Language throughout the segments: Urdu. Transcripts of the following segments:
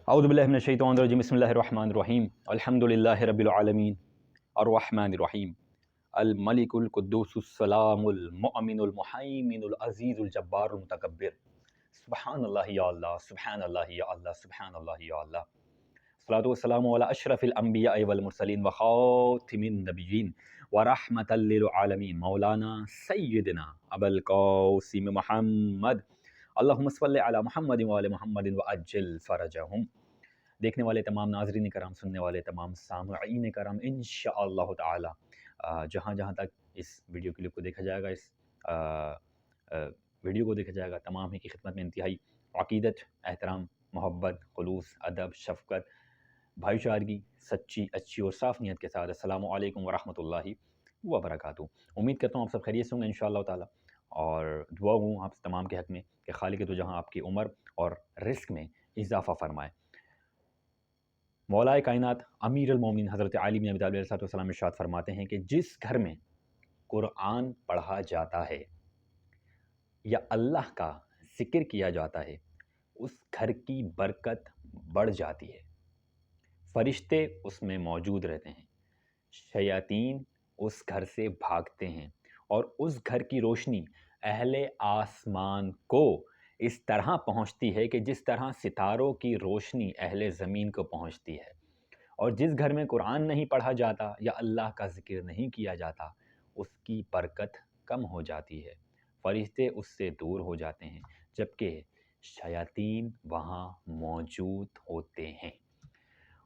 اعوذ باللہ من الشیطان الرجیم بسم اللہ الرحمن الرحیم الحمد للہ رب العالمین الرحمن الرحیم الملک القدوس السلام المؤمن المحیمن العزیز الجبار المتکبر سبحان اللہ یا اللہ سبحان اللہ یا اللہ سبحان اللہ یا اللہ الصلاۃ والسلام علی اشرف الانبیاء والمرسلین وخاتم النبیین ورحمۃ للعالمین مولانا سیدنا ابو القاسم محمد اللہم صلی علی محمد وعلی محمد وعجل فرجہم۔ دیکھنے والے تمام ناظرین کرام، سننے والے تمام سامعین کرام، انشاءاللہ تعالی جہاں جہاں تک اس ویڈیو کلپ کو دیکھا جائے گا، اس ویڈیو کو دیکھا جائے گا، تمام ہی کی خدمت میں انتہائی عقیدت، احترام، محبت، خلوص، ادب، شفقت، بھائی چارگی، سچی اچھی اور صاف نیت کے ساتھ السلام علیکم ورحمۃ اللہ وبرکاتہ۔ امید کرتا ہوں آپ سب خیریت سے ہوں گے انشاءاللہ تعالی، اور دعا ہوں آپ تمام کے حق میں کہ خالق تو جہاں آپ کی عمر اور رزق میں اضافہ فرمائے۔ مولا کائنات امیر المومنین حضرت علی بن ابی طالب علیہ السلام ارشاد فرماتے ہیں کہ جس گھر میں قرآن پڑھا جاتا ہے یا اللہ کا ذکر کیا جاتا ہے، اس گھر کی برکت بڑھ جاتی ہے، فرشتے اس میں موجود رہتے ہیں، شیاطین اس گھر سے بھاگتے ہیں، اور اس گھر کی روشنی اہل آسمان کو اس طرح پہنچتی ہے کہ جس طرح ستاروں کی روشنی اہل زمین کو پہنچتی ہے۔ اور جس گھر میں قرآن نہیں پڑھا جاتا یا اللہ کا ذکر نہیں کیا جاتا، اس کی برکت کم ہو جاتی ہے، فرشتے اس سے دور ہو جاتے ہیں، جبکہ شیاطین وہاں موجود ہوتے ہیں۔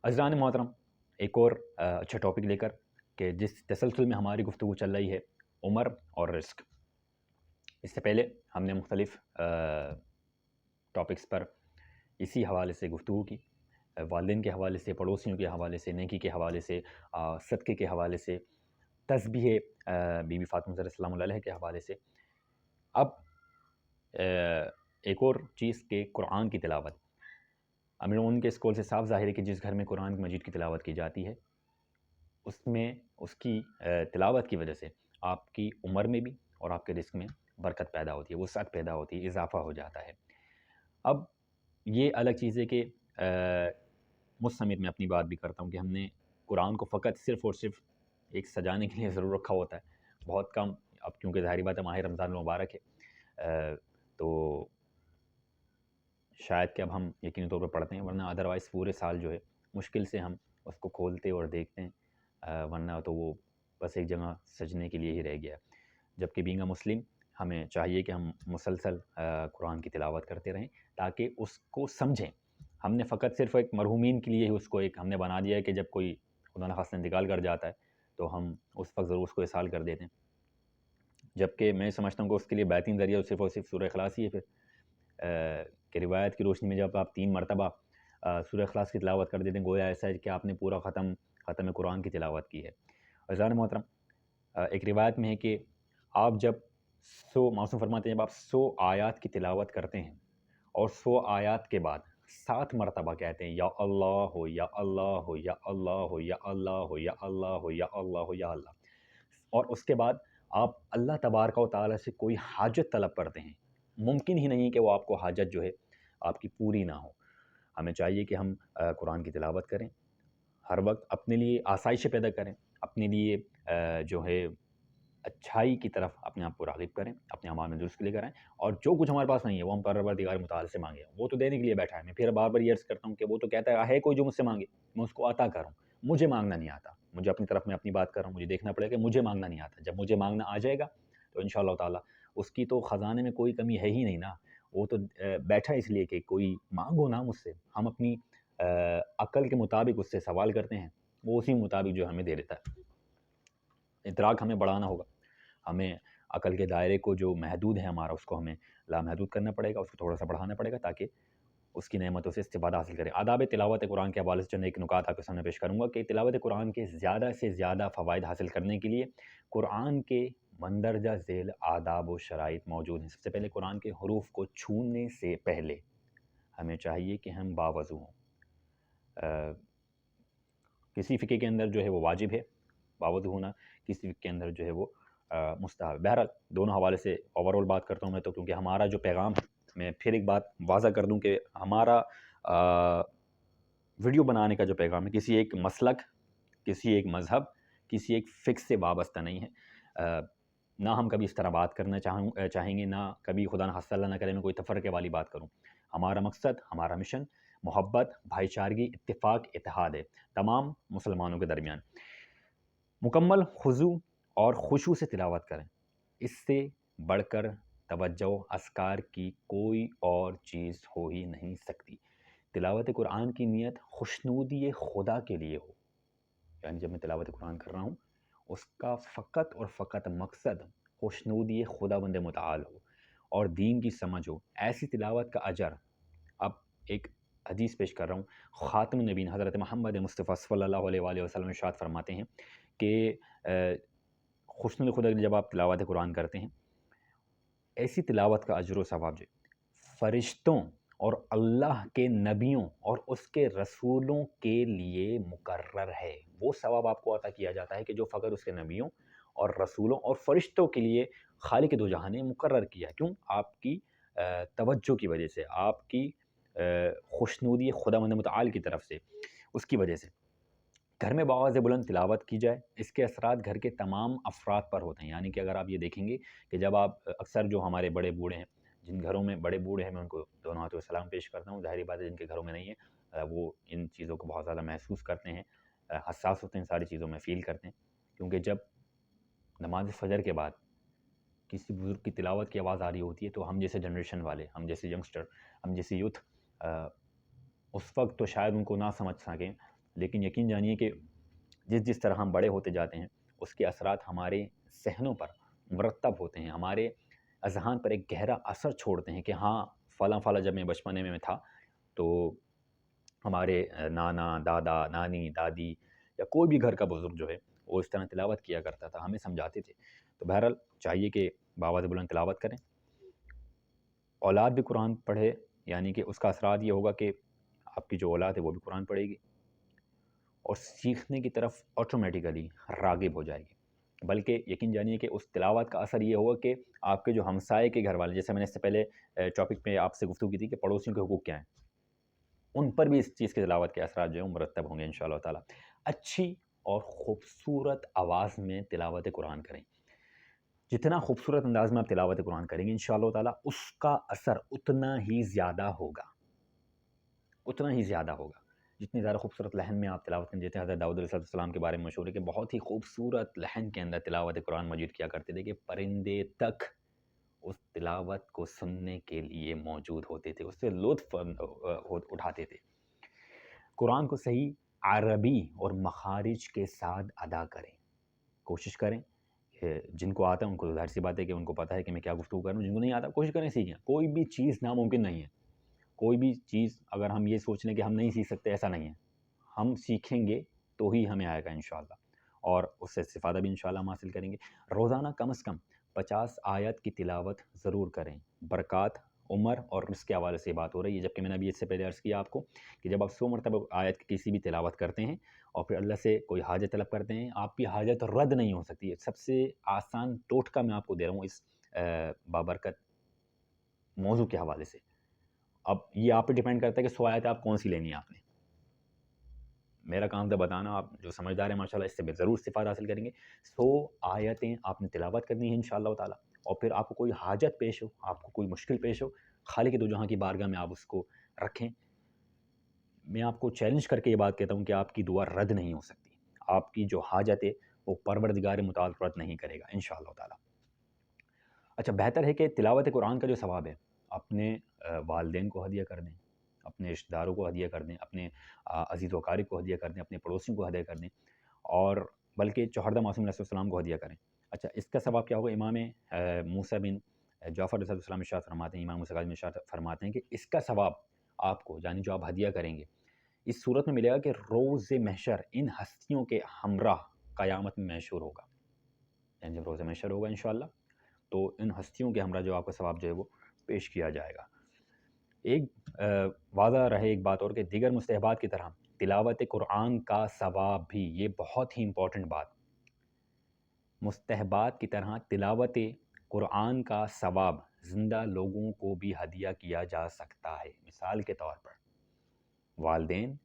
عزیزان محترم، ایک اور اچھا ٹاپک لے کر کہ جس تسلسل میں ہماری گفتگو چل رہی ہے، عمر اور رزق۔ اس سے پہلے ہم نے مختلف ٹاپکس پر اسی حوالے سے گفتگو کی، والدین کے حوالے سے، پڑوسیوں کے حوالے سے، نیکی کے حوالے سے، صدقے کے حوالے سے، تسبیح بی بی فاطمہ زہرا السلام علیہ کے حوالے سے۔ اب ایک اور چیز کہ قرآن کی تلاوت، امیر المومنین کے اس قول سے صاف ظاہر ہے کہ جس گھر میں قرآن مجید کی تلاوت کی جاتی ہے، اس میں اس کی تلاوت کی وجہ سے آپ کی عمر میں بھی اور آپ کے رزق میں برکت پیدا ہوتی ہے، وسعت پیدا ہوتی ہے، اضافہ ہو جاتا ہے۔ اب یہ الگ چیز ہے کہ مجھ سمیت میں اپنی بات بھی کرتا ہوں کہ ہم نے قرآن کو فقط صرف اور صرف ایک سجانے کے لیے ضرور رکھا ہوتا ہے، بہت کم۔ اب کیونکہ ظاہری بات ہے ماہ رمضان المبارک ہے، تو شاید کہ اب ہم یقینی طور پر پڑھتے ہیں، ورنہ ادروائز پورے سال جو ہے مشکل سے ہم اس کو کھولتے اور دیکھتے ہیں، ورنہ تو وہ بس ایک جگہ سجنے کے لیے ہی رہ گیا۔ جبکہ بینگ اے مسلم ہمیں چاہیے کہ ہم مسلسل قرآن کی تلاوت کرتے رہیں تاکہ اس کو سمجھیں۔ ہم نے فقط صرف ایک مرحومین کے لیے ہی اس کو ایک ہم نے بنا دیا ہے کہ جب کوئی خدا نخواستہ انتقال کر جاتا ہے تو ہم اس وقت ضرور اس کو اصحال کر دیتے ہیں، جبکہ میں سمجھتا ہوں کہ اس کے لیے بہترین ذریعہ صرف اور صرف سورہ اخلاص ہی ہے۔ پھر کہ روایت کی روشنی میں جب آپ 3 مرتبہ سورہ اخلاص کی تلاوت کر دیتے ہیں، گویا ایسا ہے کہ آپ نے پورا ختم قرآن کی تلاوت کی ہے۔ عزیزان محترم، ایک روایت میں ہے کہ آپ جب معصوم فرماتے ہیں جب آپ 100 آیات کی تلاوت کرتے ہیں اور 100 آیات کے بعد 7 مرتبہ کہتے ہیں یا اللہ ہو یا اللہ ہو یا اللہ ہو یا اللہ ہو یا اللہ ہو یا اللہ ہو یا اللہ، اور اس کے بعد آپ اللہ تبارک و تعالیٰ سے کوئی حاجت طلب کرتے ہیں، ممکن ہی نہیں کہ وہ آپ کو حاجت جو ہے آپ کی پوری نہ ہو۔ ہمیں چاہیے کہ ہم قرآن کی تلاوت کریں، ہر وقت اپنے لیے آسائش پیدا کریں، اپنے لیے جو ہے اچھائی کی طرف اپنے آپ کو راغب کریں، اپنے اعمال میں درست لے کر آئیں، اور جو کچھ ہمارے پاس نہیں ہے وہ ہم پروردگار متعال سے مانگیں، وہ تو دینے کے لیے بیٹھا ہے۔ میں پھر بار بار یہ عرض کرتا ہوں کہ وہ تو کہتا ہے کوئی جو مجھ سے مانگے میں اس کو عطا کروں، مجھے مانگنا نہیں آتا۔ مجھے اپنی طرف میں اپنی بات کر رہا ہوں، مجھے دیکھنا پڑے گا کہ مجھے مانگنا نہیں آتا۔ جب مجھے مانگنا آ جائے گا تو انشاءاللہ تعالیٰ اس کی تو خزانے میں کوئی کمی ہے ہی نہیں نا، وہ تو بیٹھا اس لیے کہ کوئی مانگو نا مجھ سے، ہم اپنی عقل کے مطابق اس سے سوال کرتے ہیں، وہ اسی مطابق جو ہمیں دے دیتا ہے۔ ادراک ہمیں بڑھانا ہوگا، ہمیں عقل کے دائرے کو جو محدود ہے ہمارا اس کو ہمیں لامحدود کرنا پڑے گا، اس کو تھوڑا سا بڑھانا پڑے گا تاکہ اس کی نعمتوں سے استفادہ حاصل کریں۔ آداب تلاوت قرآن کے حوالے سے چند ایک نکات آپ کے سامنے پیش کروں گا کہ تلاوت قرآن کے زیادہ سے زیادہ فوائد حاصل کرنے کے لیے قرآن کے مندرجہ ذیل آداب و شرائط موجود ہیں۔ سب سے پہلے قرآن کے حروف کو چھونے سے پہلے ہمیں چاہیے کہ ہم باوضو ہوں۔ کسی فقہ کے اندر جو ہے وہ واجب ہے باوضو ہونا، کسی فقہ کے اندر جو ہے وہ مستحب۔ بہرحال دونوں حوالے سے اوورال بات کرتا ہوں میں تو، کیونکہ ہمارا جو پیغام ہے، میں پھر ایک بات واضح کر دوں کہ ہمارا ویڈیو بنانے کا جو پیغام ہے کسی ایک مسلک، کسی ایک مذہب، کسی ایک فکس سے وابستہ نہیں ہے۔ نہ ہم کبھی اس طرح بات کرنا چاہیں گے، نہ کبھی خدا نخواستہ اللہ نہ کرے میں کوئی تفرقے والی بات کروں۔ ہمارا مقصد، ہمارا مشن محبت، بھائی چارگی، اتفاق، اتحاد ہے تمام مسلمانوں کے درمیان۔ مکمل خضوع اور خشوع سے تلاوت کریں، اس سے بڑھ کر توجہ اذکار کی کوئی اور چیز ہو ہی نہیں سکتی۔ تلاوت قرآن کی نیت خوشنودی خدا کے لیے ہو، یعنی جب میں تلاوت قرآن کر رہا ہوں اس کا فقط اور فقط مقصد خوشنودی خدا بند متعال ہو اور دین کی سمجھ ہو۔ ایسی تلاوت کا اجر، اب ایک حدیث پیش کر رہا ہوں، خاتم النبیین حضرت محمد مصطفیٰ صلی اللہ علیہ وآلہ وسلم ارشاد فرماتے ہیں کہ خوشنودی خدا کے لیے جب آپ تلاوت قرآن کرتے ہیں، ایسی تلاوت کا اجر و ثواب جو فرشتوں اور اللہ کے نبیوں اور اس کے رسولوں کے لیے مقرر ہے۔ وہ ثواب آپ کو عطا کیا جاتا ہے کہ جو فقط اس کے نبیوں اور رسولوں اور فرشتوں کے لیے خالق دو جہاں نے مقرر کیا۔ کیوں؟ آپ کی توجہ کی وجہ سے، آپ کی خوشنودی خداوند متعال کی طرف سے، اس کی وجہ سے گھر میں بآواز بلند تلاوت کی جائے۔ اس کے اثرات گھر کے تمام افراد پر ہوتے ہیں، یعنی کہ اگر آپ یہ دیکھیں گے کہ جب آپ اکثر جو ہمارے بڑے بوڑھے ہیں، جن گھروں میں بڑے بوڑھے ہیں میں ان کو دونوں ہاتھوں سے سلام پیش کرتا ہوں، ظاہری بات ہے جن کے گھروں میں نہیں ہے وہ ان چیزوں کو بہت زیادہ محسوس کرتے ہیں، حساس ہوتے ہیں، ساری چیزوں میں فیل کرتے ہیں، کیونکہ جب نماز فجر کے بعد کسی بزرگ کی تلاوت کی آواز آ رہی ہوتی ہے تو ہم جیسے جنریشن والے، ہم جیسے ینگسٹر، ہم جیسے یوتھ اس وقت تو شاید ان کو نہ سمجھ سکیں، لیکن یقین جانیے کہ جس طرح ہم بڑے ہوتے جاتے ہیں اس کے اثرات ہمارے ذہنوں پر مرتب ہوتے ہیں، ہمارے اذہان پر ایک گہرا اثر چھوڑتے ہیں کہ ہاں فلاں جب میں بچپنے میں تھا تو ہمارے نانا، دادا، نانی، دادی یا کوئی بھی گھر کا بزرگ جو ہے وہ اس طرح تلاوت کیا کرتا تھا، ہمیں سمجھاتے تھے۔ تو بہرحال چاہیے کہ بآواز بلند تلاوت کریں، اولاد بھی قرآن پڑھے، یعنی کہ اس کا اثرات یہ ہوگا کہ آپ کی جو اولاد ہے وہ بھی قرآن پڑھے گی اور سیکھنے کی طرف آٹومیٹیکلی راغب ہو جائے گی۔ بلکہ یقین جانیے کہ اس تلاوت کا اثر یہ ہوگا کہ آپ کے جو ہمسائے کے گھر والے، جیسے میں نے اس سے پہلے ٹاپک پہ آپ سے گفتگو کی تھی کہ پڑوسیوں کے حقوق کیا ہیں، ان پر بھی اس چیز کی تلاوت کے اثرات جو ہیں مرتب ہوں گے انشاءاللہ تعالیٰ۔ اچھی اور خوبصورت آواز میں تلاوت قرآن کریں، جتنا خوبصورت انداز میں آپ تلاوت قرآن کریں گے انشاءاللہ تعالیٰ اس کا اثر اتنا ہی زیادہ ہوگا، اتنا ہی زیادہ ہوگا۔ جتنی زیادہ خوبصورت لحن میں آپ تلاوت کریں، جیسے حضرت داؤد علیہ السلام کے بارے میں مشہور ہے کہ بہت ہی خوبصورت لحن کے اندر تلاوت قرآن مجید کیا کرتے تھے کہ پرندے تک اس تلاوت کو سننے کے لیے موجود ہوتے تھے، اس سے لطف اٹھاتے تھے۔ قرآن کو صحیح عربی اور مخارج کے ساتھ ادا کریں، کوشش کریں کہ جن کو آتا ہے ان کو ظاہر سی بات ہے کہ ان کو پتہ ہے کہ میں کیا گفتگو کر رہا ہوں، جن کو نہیں آتا کوشش کریں سیکھیں۔ کوئی بھی چیز ناممکن نہیں ہے، کوئی بھی چیز اگر ہم یہ سوچ لیں کہ ہم نہیں سیکھ سکتے، ایسا نہیں ہے، ہم سیکھیں گے تو ہی ہمیں آئے گا انشاءاللہ، اور اس سے استفادہ بھی انشاءاللہ ہم حاصل کریں گے۔ روزانہ کم از کم 50 آیت کی تلاوت ضرور کریں۔ برکات، عمر اور رزق کے حوالے سے بات ہو رہی ہے، جبکہ میں نے ابھی اس سے پہلے عرض کیا آپ کو کہ جب آپ 100 مرتبہ آیت کی کسی بھی تلاوت کرتے ہیں اور پھر اللہ سے کوئی حاجت طلب کرتے ہیں، آپ کی حاجت رد نہیں ہو سکتی ہے۔ سب سے آسان ٹوٹکا میں آپ کو دے رہا ہوں اس بابرکت موضوع کے حوالے سے۔ اب یہ آپ پہ ڈیپینڈ کرتا ہے کہ 100 آیت آپ کون سی لینی ہے آپ نے، میرا کام تھا بتانا، آپ جو سمجھدار ہیں ماشاءاللہ اس سے ضرور استفادہ حاصل کریں گے۔ 100 آیتیں آپ نے تلاوت کرنی ہے انشاءاللہ تعالیٰ، اور پھر آپ کو کوئی حاجت پیش ہو، آپ کو کوئی مشکل پیش ہو، خالق دو جہاں کی بارگاہ میں آپ اس کو رکھیں۔ میں آپ کو چیلنج کر کے یہ بات کہتا ہوں کہ آپ کی دعا رد نہیں ہو سکتی، آپ کی جو حاجت ہے وہ پروردگار متعال رد نہیں کرے گا انشاءاللہ تعالیٰ۔ اچھا، بہتر ہے کہ تلاوت قرآن کا جو ثواب ہے اپنے والدین کو ہدیہ کر دیں، اپنے رشتہ داروں کو ہدیہ کر دیں، اپنے عزیز و اقارب کو ہدیہ کر دیں، اپنے پڑوسیوں کو ہدیہ کر دیں، اور بلکہ چوہردہ معصوم علیہ السلام کو ہدیہ کریں۔ اچھا، اس کا ثواب کیا ہوگا؟ امام موسیٰ بن جعفر علیہ السلام ارشاد فرماتے ہیں، امام موسیٰ کاظم ارشاد فرماتے ہیں کہ اس کا ثواب آپ کو، یعنی جو آپ ہدیہ کریں گے، اس صورت میں ملے گا کہ روز محشر ان ہستیوں کے ہمراہ قیامت میں محشور ہوگا، یعنی جب روز محشر ہوگا انشاءاللہ تو ان ہستیوں کے ہمراہ جو آپ کا ثواب جو ہے وہ پیش کیا جائے گا۔ ایک واضح رہے ایک بات اور کہ دیگر مستحبات کی طرح تلاوت قرآن کا ثواب بھی، یہ بہت ہی امپورٹنٹ بات، مستحبات کی طرح تلاوت قرآن کا ثواب زندہ لوگوں کو بھی ہدیہ کیا جا سکتا ہے۔ مثال کے طور پر والدین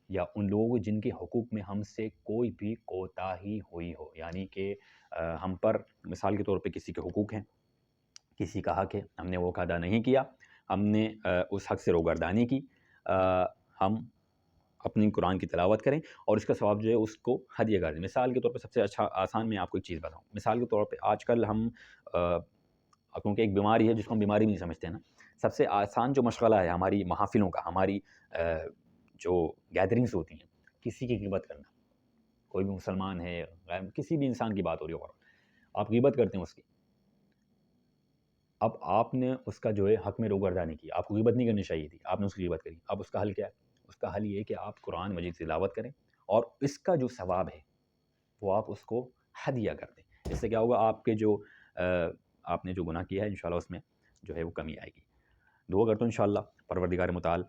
یا ان لوگوں کو جن کے حقوق میں ہم سے کوئی بھی کوتاہی ہوئی ہو، یعنی کہ ہم پر مثال کے طور پہ کسی کے حقوق ہیں، کسی کا حق ہے، ہم نے وہ حق ادا نہیں کیا، ہم نے اس حق سے روگردانی کی، ہم اپنی قرآن کی تلاوت کریں اور اس کا ثواب جو ہے اس کو ہدیہ کر دیں۔ مثال کے طور پہ سب سے اچھا آسان میں آپ کو ایک چیز بتاؤں، مثال کے طور پہ آج کل ہم کیونکہ ایک بیماری ہے جس کو ہم بیماری بھی نہیں سمجھتے ہیں نا، سب سے آسان جو مشغلہ ہے ہماری محافلوں کا، ہماری جو گیدرنگس ہوتی ہیں، کسی کی غیبت کرنا، کوئی بھی مسلمان ہے، غیر کسی بھی انسان کی بات ہو رہی ہو، آپ غیبت کرتے ہیں اس کی، اب آپ نے اس کا جو ہے حق میں روگردانی کی، آپ کو غیبت نہیں کرنی چاہیے تھی، آپ نے اس کی غیبت کری، اب اس کا حل کیا ہے؟ اس کا حل یہ ہے کہ آپ قرآن مجید تلاوت کریں اور اس کا جو ثواب ہے وہ آپ اس کو ہدیہ کر دیں۔ اس سے کیا ہوگا، آپ کے جو آپ نے جو گناہ کیا ہے انشاءاللہ اس میں جو ہے وہ کمی آئے گی۔ دعا کرتا ہوں انشاءاللہ پروردگار متعال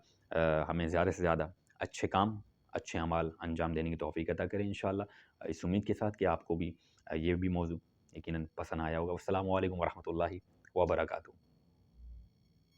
ہمیں زیادہ سے زیادہ اچھے کام، اچھے اعمال انجام دینے کی توفیق عطا کریں انشاءاللہ، اس امید کے ساتھ کہ آپ کو بھی یہ بھی موضوع یقیناً پسند آیا ہوگا۔ السلام علیکم ورحمۃ اللہ وبرکاتہ۔